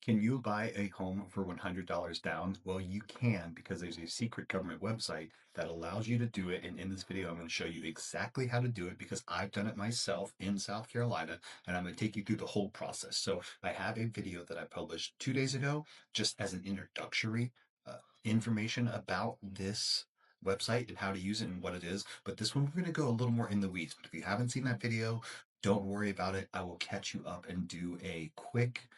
Can you buy a home for $100 down? Well, you can because there's a secret government website that allows you to do it. And in this video, I'm going to show you exactly how to do it because I've done it myself in South Carolina, and I'm going to take you through the whole process. So I have a video that I published 2 days ago just as an introductory information about this website and how to use it and what it is. But this one, we're going to go a little more in the weeds. But if you haven't seen that video, don't worry about it. I will catch you up and do a quick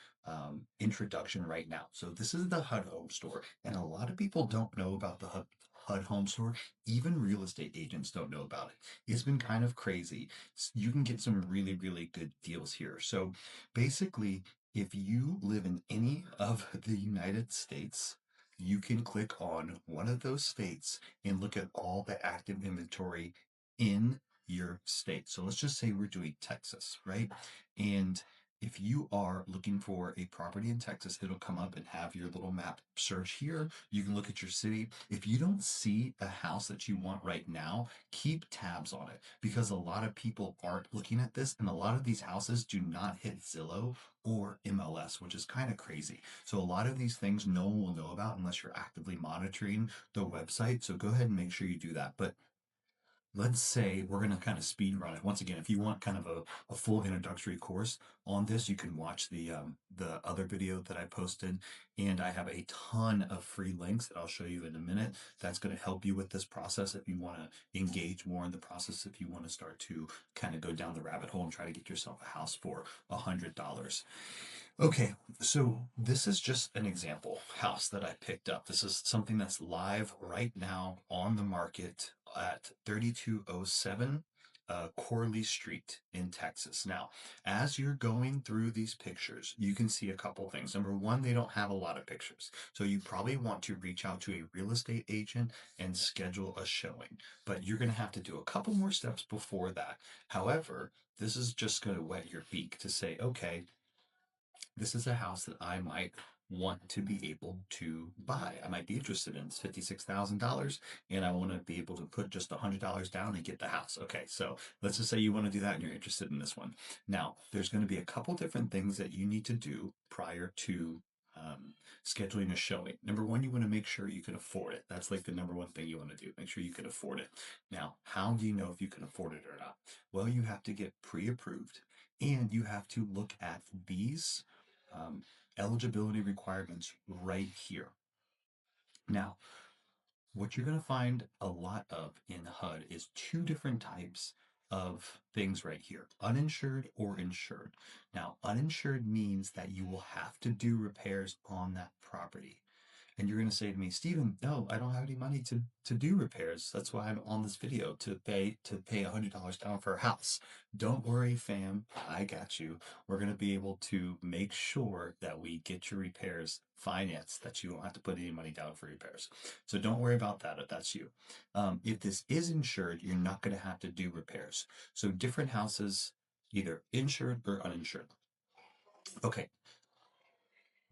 introduction right now. So this is the HUD Home Store, and a lot of people don't know about the HUD Home Store. Even real estate agents don't know about it. It's been kind of crazy. You can get some really, really good deals here. So basically, if you live in any of the United States, you can click on one of those states and look at all the active inventory in your state. So let's just say we're doing Texas, right? And if you are looking for a property in Texas, it'll come up and have your little map search here. You can look at your city. If you don't see a house that you want right now, keep tabs on it because a lot of people aren't looking at this, and a lot of these houses do not hit Zillow or MLS, which is kind of crazy. So a lot of these things no one will know about unless you're actively monitoring the website. So go ahead and make sure you do that. But let's say we're going to kind of speed run it. Once again, if you want kind of a full introductory course on this, you can watch the other video that I posted, and I have a ton of free links that I'll show you in a minute. That's going to help you with this process if you want to engage more in the process. If you want to start to kind of go down the rabbit hole and try to get yourself a house for $100. Okay, so this is just an example house that I picked up. This is something that's live right now on the market at 3207 Corley Street in Texas. Now, as you're going through these pictures, you can see a couple things. Number one, they don't have a lot of pictures. So you probably want to reach out to a real estate agent and schedule a showing. But you're going to have to do a couple more steps before that. However, this is just going to whet your beak to say, okay, this is a house that I might want to be able to buy. I might be interested in. It's $56,000 and I want to be able to put just $100 down and get the house. Okay, so let's just say you want to do that and you're interested in this one. Now, there's going to be a couple different things that you need to do prior to scheduling a showing. Number one, you want to make sure you can afford it. That's like the number one thing you want to do. Make sure you can afford it. Now, how do you know if you can afford it or not? Well, you have to get pre-approved and you have to look at these um, eligibility requirements right here. Now, what you're going to find a lot of in HUD is two different types of things right here, uninsured or insured. Now, uninsured means that you will have to do repairs on that property. And you're going to say to me, Stephen, no, I don't have any money to do repairs. That's why I'm on this video to pay $100 down for a house. Don't worry, fam. I got you. We're going to be able to make sure that we get your repairs financed, that you don't have to put any money down for repairs. So don't worry about that if that's you. If this is insured, you're not going to have to do repairs. So different houses, either insured or uninsured. Okay,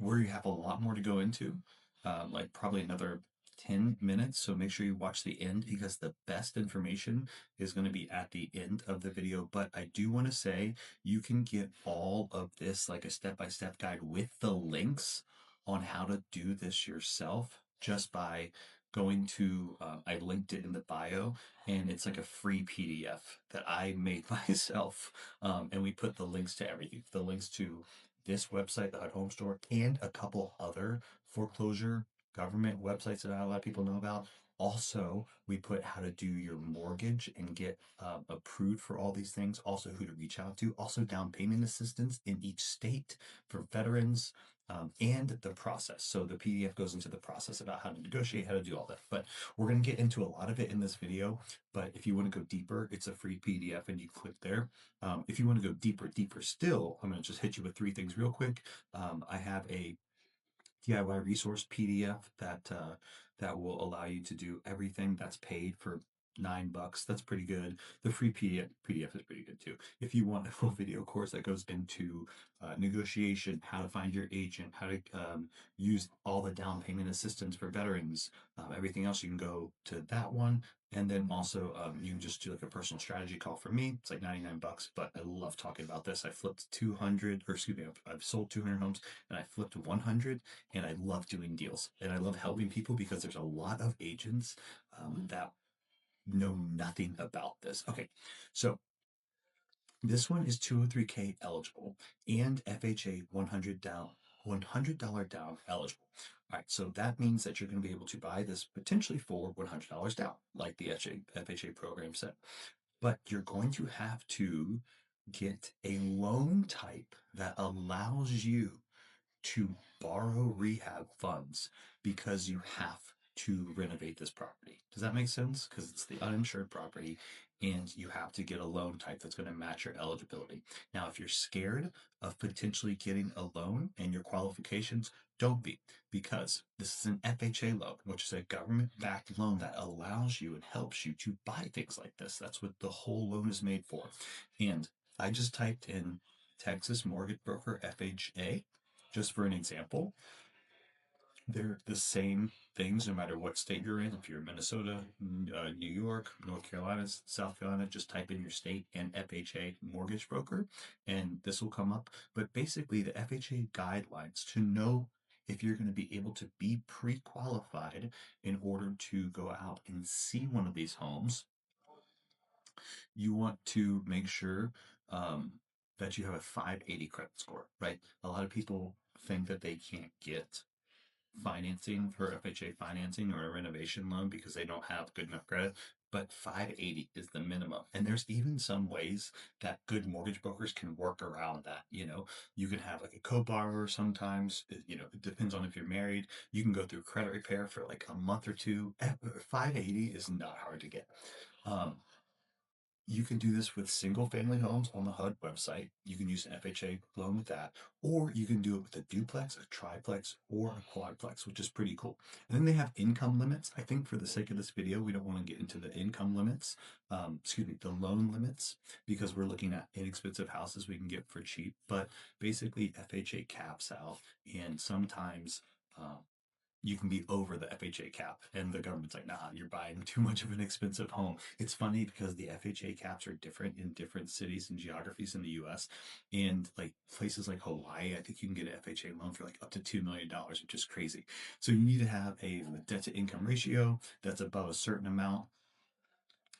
we have a lot more to go into, like probably another 10 minutes. So make sure you watch the end because the best information is going to be at the end of the video. But I do want to say you can get all of this like a step-by-step guide with the links on how to do this yourself just by going to, I linked it in the bio, and it's like a free PDF that I made myself. And we put the links to everything, the links to this website, the HUD Home Store, and a couple other foreclosure government websites that not a lot of people know about. Also, we put how to do your mortgage and get approved for all these things. Also, who to reach out to. Also, down payment assistance in each state for veterans. And the process. So the PDF goes into the process about how to negotiate, how to do all that. But we're going to get into a lot of it in this video. But if you want to go deeper, it's a free PDF and you click there. If you want to go deeper still, I'm going to just hit you with three things real quick. I have a DIY resource PDF that will allow you to do everything that's paid for $9. That's pretty good. The free PDF is pretty good too. If you want a full video course that goes into negotiation, how to find your agent, how to use all the down payment assistance for veterans, everything else, you can go to that one. And then also, you can just do like a personal strategy call for me. It's like $99, but I love talking about this. I flipped 200, or excuse me, I've sold 200 homes and I flipped 100, and I love doing deals and I love helping people because there's a lot of agents that know nothing about this. Okay, so this one is 203K eligible and FHA 100 down, $100 down eligible. All right, so that means that you're going to be able to buy this potentially for $100 down, like the FHA program said. But you're going to have to get a loan type that allows you to borrow rehab funds because you have to renovate this property. Does that make sense? Because it's the uninsured property and you have to get a loan type that's going to match your eligibility. Now, if you're scared of potentially getting a loan and your qualifications, don't be, because this is an FHA loan, which is a government backed loan that allows you and helps you to buy things like this. That's what the whole loan is made for. And I just typed in Texas Mortgage Broker FHA just for an example. They're the same things no matter what state you're in. If you're in Minnesota, New York, North Carolina, South Carolina, just type in your state and FHA mortgage broker, and this will come up. But basically, the FHA guidelines to know if you're going to be able to be pre qualified in order to go out and see one of these homes, you want to make sure um, that you have a 580 credit score, right? A lot of people think that they can't get financing for FHA financing or a renovation loan because they don't have good enough credit. But 580 is the minimum. And there's even some ways that good mortgage brokers can work around that. You can have like a co-borrower sometimes. It depends on if you're married. You can go through credit repair for like a month or two. 580 is not hard to get. Um, you can do this with single family homes on the HUD website. You can use an FHA loan with that, or you can do it with a duplex, a triplex, or a quadplex, which is pretty cool. And then they have income limits. I think for the sake of this video, we don't want to get into the income limits, the loan limits, because we're looking at inexpensive houses we can get for cheap. But basically, FHA caps out, and sometimes you can be over the FHA cap, and the government's like, nah, you're buying too much of an expensive home. It's funny because the FHA caps are different in different cities and geographies in the US. And like places like Hawaii, I think you can get an FHA loan for like up to $2 million, which is crazy. So you need to have a debt to income ratio that's above a certain amount.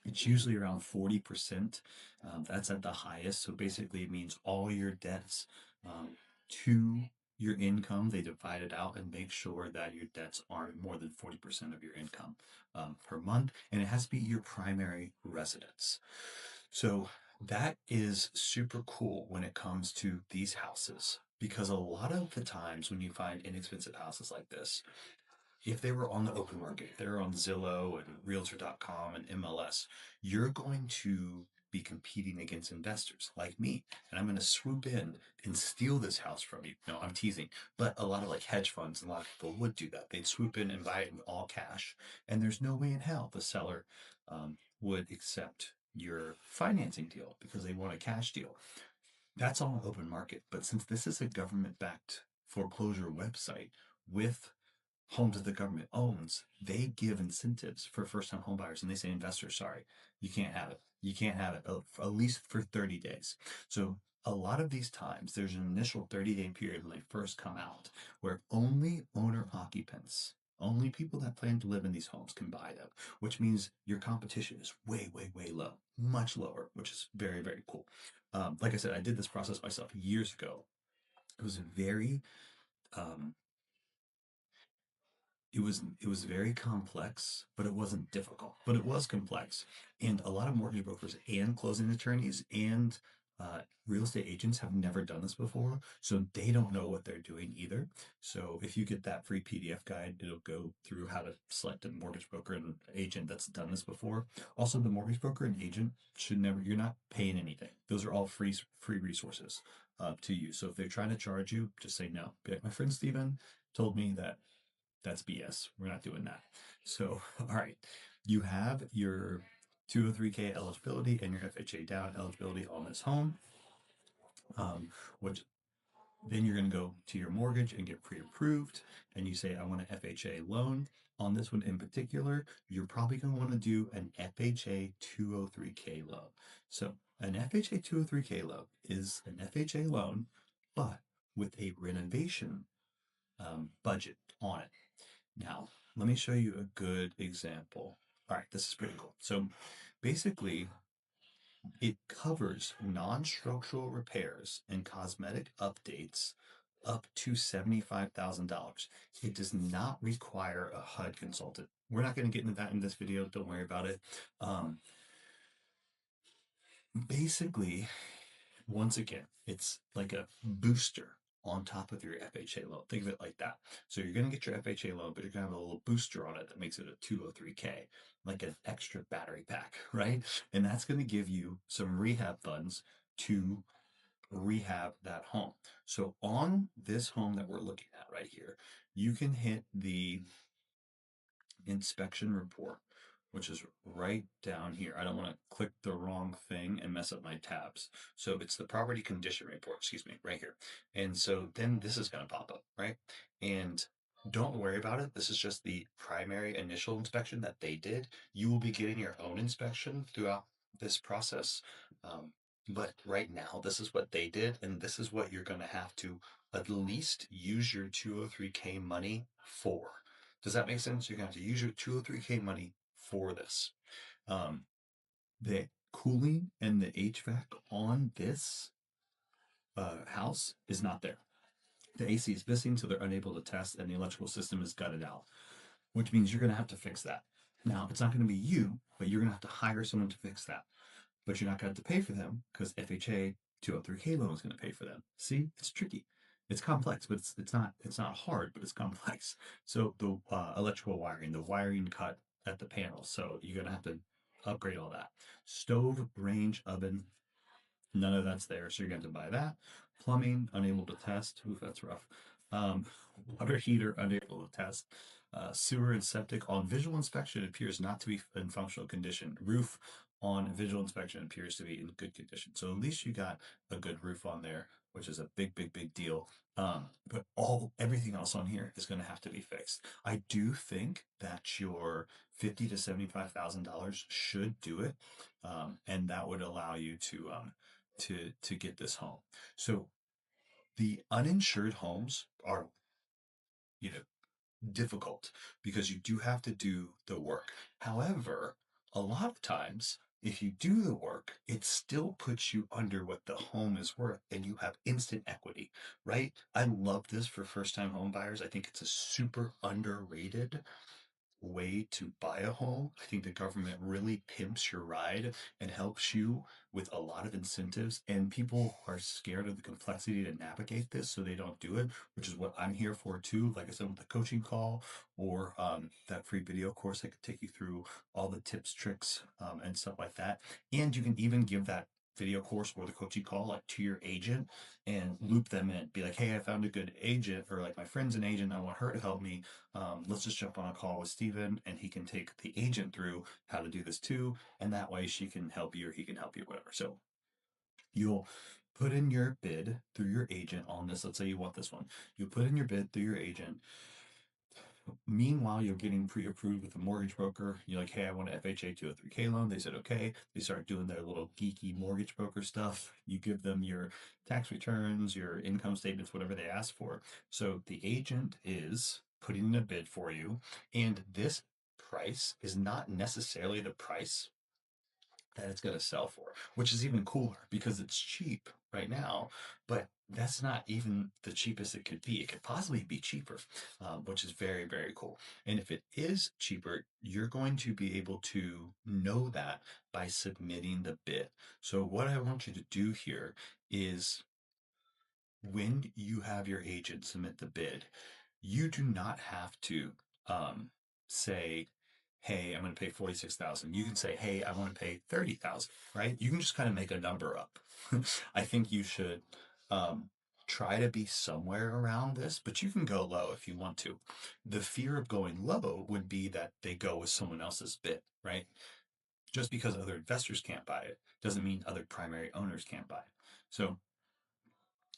It's usually around 40%. That's at the highest. So basically, it means all your debts to your income, they divide it out and make sure that your debts aren't more than 40% of your income per month. And it has to be your primary residence. So that is super cool when it comes to these houses. Because a lot of the times when you find inexpensive houses like this, if they were on the open market, if they're on Zillow and Realtor.com and MLS, you're going to be competing against investors like me. And I'm going to swoop in and steal this house from you. No, I'm teasing. But a lot of like hedge funds and a lot of people would do that. They'd swoop in and buy it in all cash. And there's no way in hell the seller would accept your financing deal because they want a cash deal. That's all open market. But since this is a government backed foreclosure website with homes that the government owns, they give incentives for first time home buyers and they say, investors, sorry, you can't have it. You can't have it at least for 30 days. So a lot of these times, there's an initial 30-day period when they first come out where only owner occupants, only people that plan to live in these homes can buy them, which means your competition is way, way, way low, much lower, which is very, very cool. Like I said, I did this process myself years ago. It was very um, it was very complex, but it wasn't difficult. But it was complex, and a lot of mortgage brokers and closing attorneys and real estate agents have never done this before, so they don't know what they're doing either. So if you get that free PDF guide, it'll go through how to select a mortgage broker and agent that's done this before. Also, the mortgage broker and agent should never. You're not paying anything. Those are all free resources to you. So if they're trying to charge you, just say no. Be like, my friend Steven told me that that's BS. We're not doing that. So, all right, you have your 203K eligibility and your FHA down eligibility on this home, which then you're going to go to your mortgage and get pre-approved, and you say, I want an FHA loan. On this one in particular, you're probably going to want to do an FHA 203K loan. So an FHA 203K loan is an FHA loan, but with a renovation budget on it. Now, let me show you a good example. All right, this is pretty cool. So basically, it covers non-structural repairs and cosmetic updates up to $75,000. It does not require a HUD consultant. We're not going to get into that in this video. Don't worry about it. Basically, once again, it's like a booster on top of your FHA loan. Think of it like that. So you're going to get your FHA loan, but you're going to have a little booster on it that makes it a 203K, like an extra battery pack, right? And that's going to give you some rehab funds to rehab that home. So on this home that we're looking at right here, you can hit the inspection report, which is right down here. I don't want to click the wrong thing and mess up my tabs. So it's the property condition report, excuse me, right here. And so then this is going to pop up, right? And don't worry about it. This is just the primary initial inspection that they did. You will be getting your own inspection throughout this process. But right now, this is what they did, and this is what you're going to have to at least use your 203K money for. Does that make sense? You're going to have to use your 203K money for this. The cooling and the HVAC on this house is not there. The AC is missing, so they're unable to test, and the electrical system is gutted out, which means you're going to have to fix that. Now, it's not going to be you, but you're going to have to hire someone to fix that. But you're not going to have to pay for them because FHA 203K loan is going to pay for them. See, it's tricky. It's complex, but it's not hard, but it's complex. So the electrical wiring, the wiring cut at the panel. So you're going to have to upgrade all that. Stove, range, oven, none of that's there. So you're going to have to buy that. Plumbing, unable to test. Ooh, that's rough. Water heater, unable to test. Sewer and septic on visual inspection appears not to be in functional condition. Roof on visual inspection appears to be in good condition. So at least you got a good roof on there, which is a big deal. But everything else on here is going to have to be fixed. I do think that your $50,000 to $75,000 should do it, and that would allow you to get this home. So the uninsured homes are, you know, difficult because you do have to do the work. However, a lot of times, if you do the work, it still puts you under what the home is worth and you have instant equity, right? I love this for first time home buyers. I think it's a super underrated way to buy a home. I think the government really pimps your ride and helps you with a lot of incentives. And people are scared of the complexity to navigate this, so they don't do it, which is what I'm here for too. Like I said, with the coaching call or that free video course, I could take you through all the tips, tricks, and stuff like that. And you can even give that video course or the coaching call like to your agent and loop them in. Be like, hey, I found a good agent, or like my friend's an agent, I want her to help me. Let's just jump on a call with Steven and he can take the agent through how to do this too. And that way she can help you or he can help you, whatever. So you'll put in your bid through your agent on this. Let's say you want this one. You put in your bid through your agent. Meanwhile, you're getting pre-approved with a mortgage broker. You're like, hey, I want an FHA 203K loan. They said, okay. They start doing their little geeky mortgage broker stuff. You give them your tax returns, your income statements, whatever they ask for. So the agent is putting in a bid for you. And this price is not necessarily the price that it's going to sell for, which is even cooler because it's cheap right now, but that's not even the cheapest it could be. It could possibly be cheaper, which is very cool. And if it is cheaper, you're going to be able to know that by submitting the bid. So what I want you to do here is when you have your agent submit the bid, you do not have to say, hey, I'm going to pay 46,000. You can say, hey, I want to pay 30,000, right? You can just kind of make a number up. I think you should try to be somewhere around this, but you can go low if you want to. The fear of going low would be that they go with someone else's bid, right? Just because other investors can't buy it doesn't mean other primary owners can't buy it. So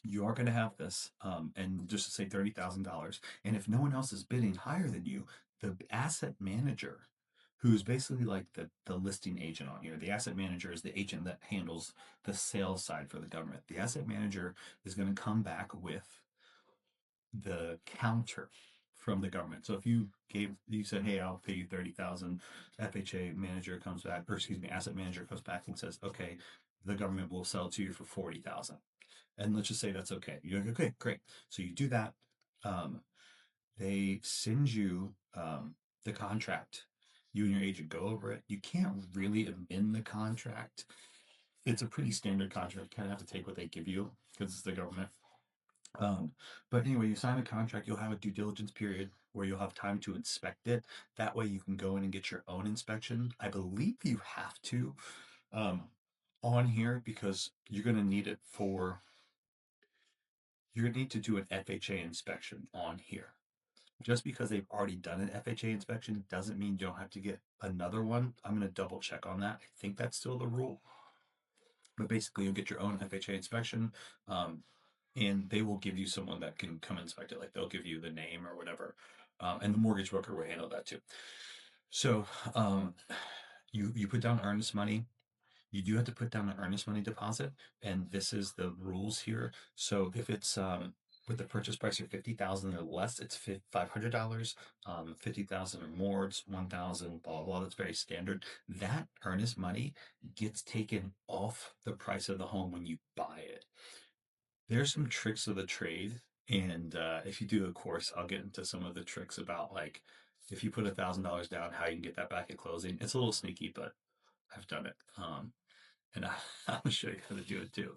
you are going to have this, and just to say $30,000. And if no one else is bidding higher than you, the asset manager, who's basically like the listing agent on here, the asset manager is the agent that handles the sales side for the government. The asset manager is going to come back with the counter from the government. So if you said, hey, I'll pay you 30,000, FHA manager comes back, or excuse me, asset manager comes back and says, okay, the government will sell to you for 40,000. And let's just say that's okay. You're like, okay, great. So you do that. Um, they send you the contract. You and your agent go over it. You can't really amend the contract. It's a pretty standard contract. You kind of have to take what they give you because it's the government. Um, but anyway, you sign a contract, you'll have a due diligence period where you'll have time to inspect it. That way you can go in and get your own inspection. I believe you have to um, on here because you're going to need to do an FHA inspection on here. Just because they've already done an FHA inspection doesn't mean you don't have to get another one. I'm going to double check on that. I think that's still the rule. But basically, you'll get your own FHA inspection. Um, and they will give you someone that can come inspect it. Like they'll give you the name or whatever, and the mortgage broker will handle that too. So you put down earnest money. You do have to put down an earnest money deposit, and this is the rules here. So if it's with the purchase price of 50,000 or less, it's $500. 50,000 or more, it's 1,000. Blah blah. That's very standard. That earnest money gets taken off the price of the home when you buy it. There's some tricks of the trade, and if you do a course, I'll get into some of the tricks about like if you put $1,000 down, how you can get that back at closing. It's a little sneaky, but I've done it, and I'll show you how to do it too.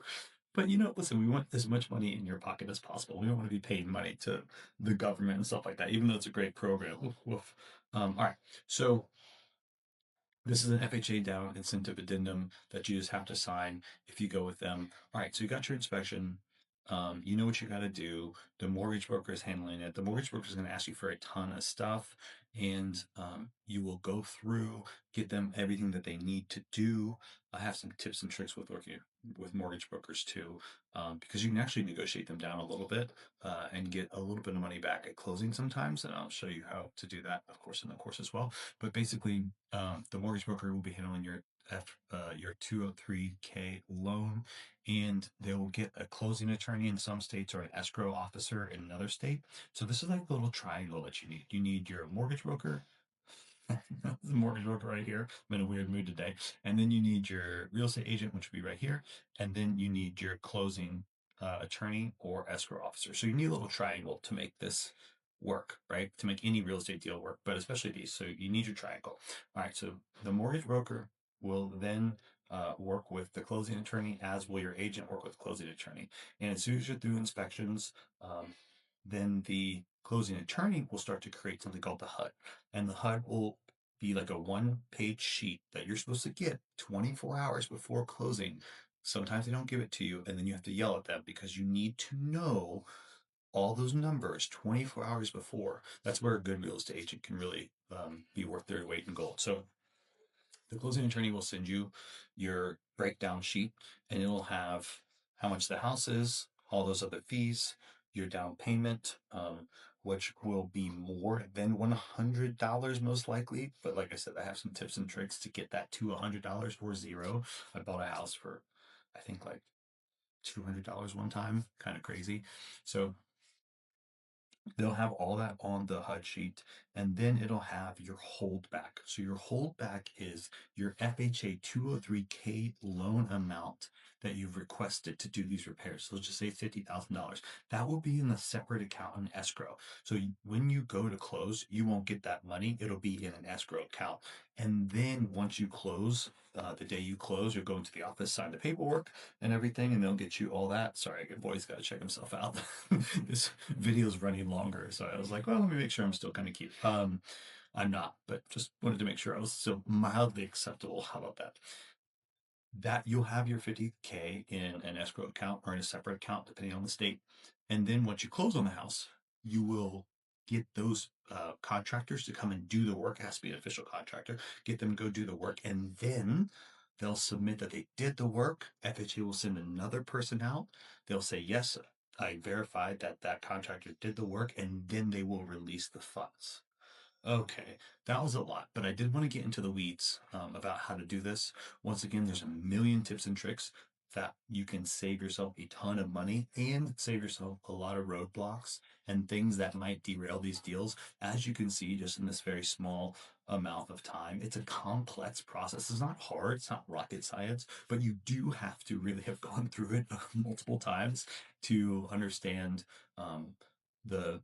But listen, we want as much money in your pocket as possible. We don't want to be paying money to the government and stuff like that, even though it's a great program. Woof, woof. All right, so this is an FHA down incentive addendum that you just have to sign if you go with them. All right, so you got your inspection. You know what you got to do. The mortgage broker is handling it. The mortgage broker is going to ask you for a ton of stuff, and you will go through, get them everything that they need to do. I have some tips and tricks with working with mortgage brokers too, because you can actually negotiate them down a little bit and get a little bit of money back at closing sometimes. And I'll show you how to do that, of course, in the course as well. But basically, the mortgage broker will be handling your 203K loan, and they will get a closing attorney in some states or an escrow officer in another state. So this is like the little triangle that you need. You need your mortgage broker. The mortgage broker right here. I'm in a weird mood today. And then you need your real estate agent, which would be right here. And then you need your closing attorney or escrow officer. So you need a little triangle to make this work, right? To make any real estate deal work, but especially these. So you need your triangle. All right. So the mortgage broker will then work with the closing attorney, as will your agent work with closing attorney. And as soon as you're through inspections, then the closing attorney will start to create something called the HUD. And the HUD will be like a one-page sheet that you're supposed to get 24 hours before closing. Sometimes they don't give it to you, and then you have to yell at them because you need to know all those numbers 24 hours before. That's where a good real estate agent can really be worth their weight in gold. So the closing attorney will send you your breakdown sheet, and it'll have how much the house is, all those other fees, your down payment, which will be more than $100 most likely. But like I said, I have some tips and tricks to get that to $100 or zero. I bought a house for, I think, like $200 one time, kind of crazy. So they'll have all that on the HUD sheet, and then it'll have your holdback. So your holdback is your FHA 203K loan amount that you've requested to do these repairs. So let's just say $50,000. That will be in a separate account in escrow. So when you go to close, you won't get that money. It'll be in an escrow account. And then once you close, the day you close, you'll go into the office, sign the paperwork and everything, and they'll get you all that. Sorry, good boy's got to check himself out. This video is running longer, so I was like, well, let me make sure I'm still kind of cute. I'm not, but just wanted to make sure I was still mildly acceptable. How about that? That you'll have your 50K in an escrow account or in a separate account, depending on the state. And then once you close on the house, you will get those contractors to come and do the work. It has to be an official contractor. Get them to go do the work, and then they'll submit that they did the work. FHA will send another person out. They'll say, yes, I verified that that contractor did the work, and then they will release the funds. Okay, that was a lot, but I did want to get into the weeds about how to do this. Once again, there's a million tips and tricks that you can save yourself a ton of money and save yourself a lot of roadblocks and things that might derail these deals. As you can see, just in this very small amount of time, it's a complex process. It's not hard, it's not rocket science, but you do have to really have gone through it multiple times to understand um, the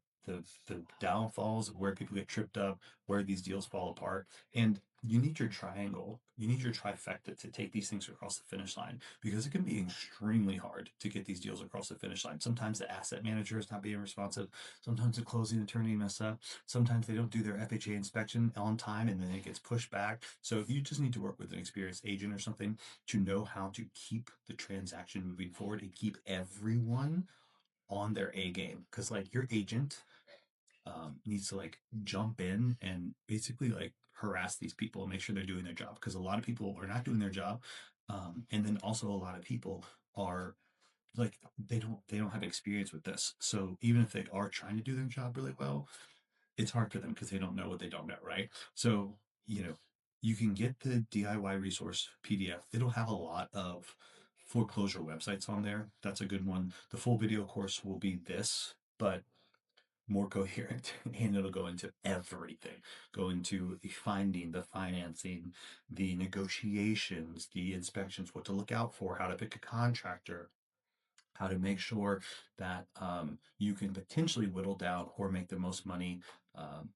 the downfalls of where people get tripped up, where these deals fall apart. And you need your triangle, you need your trifecta to take these things across the finish line because it can be extremely hard to get these deals across the finish line. Sometimes the asset manager is not being responsive. Sometimes the closing attorney mess up. Sometimes they don't do their FHA inspection on time and then it gets pushed back. So you just need to work with an experienced agent or something to know how to keep the transaction moving forward and keep everyone on their A game. Because like your agent needs to like jump in and basically like harass these people and make sure they're doing their job because a lot of people are not doing their job, and then also a lot of people are like they don't have experience with this, so even if they are trying to do their job really well, it's hard for them because they don't know what they don't know, right? So you know you can get the DIY resource PDF. It'll have a lot of foreclosure websites on there. That's a good one. The full video course will be this, but more coherent and it'll go into everything, go into the finding, the financing, the negotiations, the inspections, what to look out for, how to pick a contractor, how to make sure that you can potentially whittle down or make the most money um,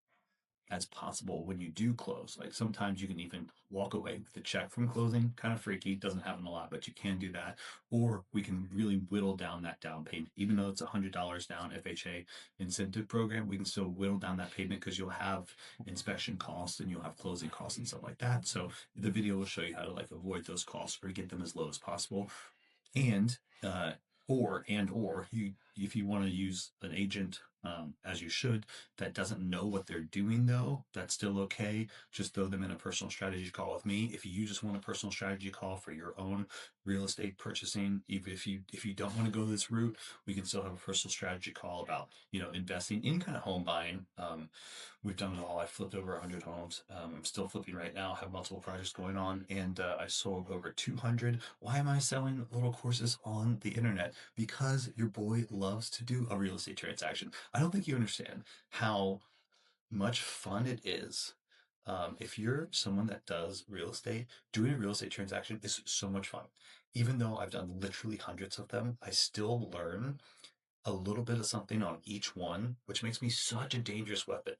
as possible when you do close. Like sometimes you can even walk away with a check from closing. Kind of freaky, doesn't happen a lot, but you can do that. Or we can really whittle down that down payment. Even though it's $100 down FHA incentive program, we can still whittle down that payment because you'll have inspection costs and you'll have closing costs and stuff like that. So the video will show you how to like avoid those costs or get them as low as possible. And uh, or you if you want to use an agent, as you should, that doesn't know what they're doing though, that's still okay. Just throw them in a personal strategy call with me. If you just want a personal strategy call for your own real estate purchasing, even if you don't want to go this route, we can still have a personal strategy call about investing in kind of home buying. We've done it all. I flipped over 100 homes. I'm still flipping right now, have multiple projects going on, and I sold over 200. Why am I selling little courses on the internet? Because your boy loves to do a real estate transaction. I don't think you understand how much fun it is. If you're someone that does real estate, doing a real estate transaction is so much fun. Even though I've done literally hundreds of them, I still learn a little bit of something on each one, which makes me such a dangerous weapon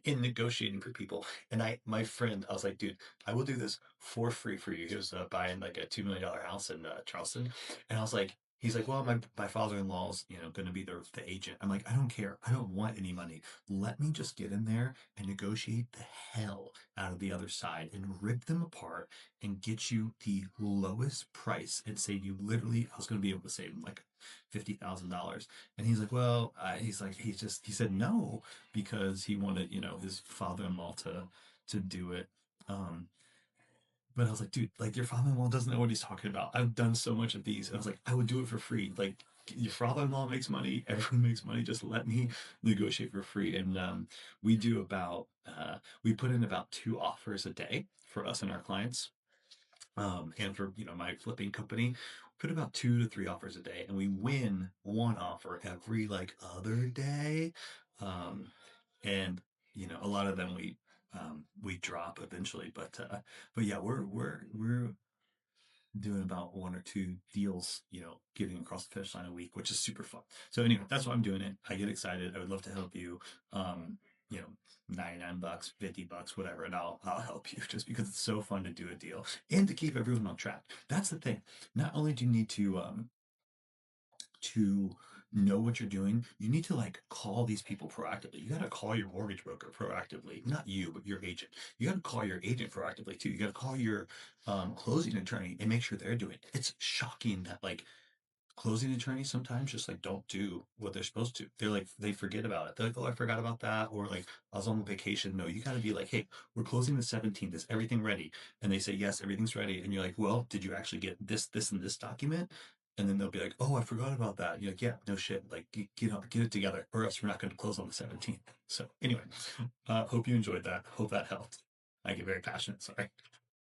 in negotiating for people. And my friend, I was like, dude, I will do this for free for you. He was buying like a $2 million house in Charleston, and I was like, he's like, well, my father-in-law's going to be the agent. I'm like, I don't care. I don't want any money. Let me just get in there and negotiate the hell out of the other side and rip them apart and get you the lowest price and save you literally. I was going to be able to save him like $50,000. And he's like, well, he's like, he said no because he wanted, his father-in-law to do it. Um, but I was like, dude, like your father-in-law doesn't know what he's talking about. I've done so much of these. And I was like, I would do it for free. Like your father-in-law makes money, everyone makes money. Just let me negotiate for free. And we do we put in about 2 offers a day for us and our clients. And for my flipping company, put about 2 to 3 offers a day, and we win one offer every like other day. Um, and a lot of them we drop eventually, but yeah, we're doing about 1 or 2 deals, getting across the finish line a week, which is super fun. So anyway, that's why I'm doing it. I get excited. I would love to help you. You know, $99, $50, whatever, and I'll help you just because it's so fun to do a deal and to keep everyone on track. That's the thing. Not only do you need to know what you're doing, you need to like call these people proactively. You got to call your mortgage broker proactively, not you, but your agent. You got to call your agent proactively too. You got to call your closing attorney and make sure they're doing it. It's shocking that like closing attorneys sometimes just like don't do what they're supposed to. They're like, they forget about it. They're like, oh, I forgot about that. Or like, I was on vacation. No, you got to be like, hey, we're closing the 17th. Is everything ready? And they say, yes, everything's ready. And you're like, well, did you actually get this, and this document? And then they'll be like, oh, I forgot about that. And you're like, yeah, no shit. Like, get it together, or else we're not going to close on the 17th. So anyway, hope you enjoyed that. Hope that helped. I get very passionate. Sorry.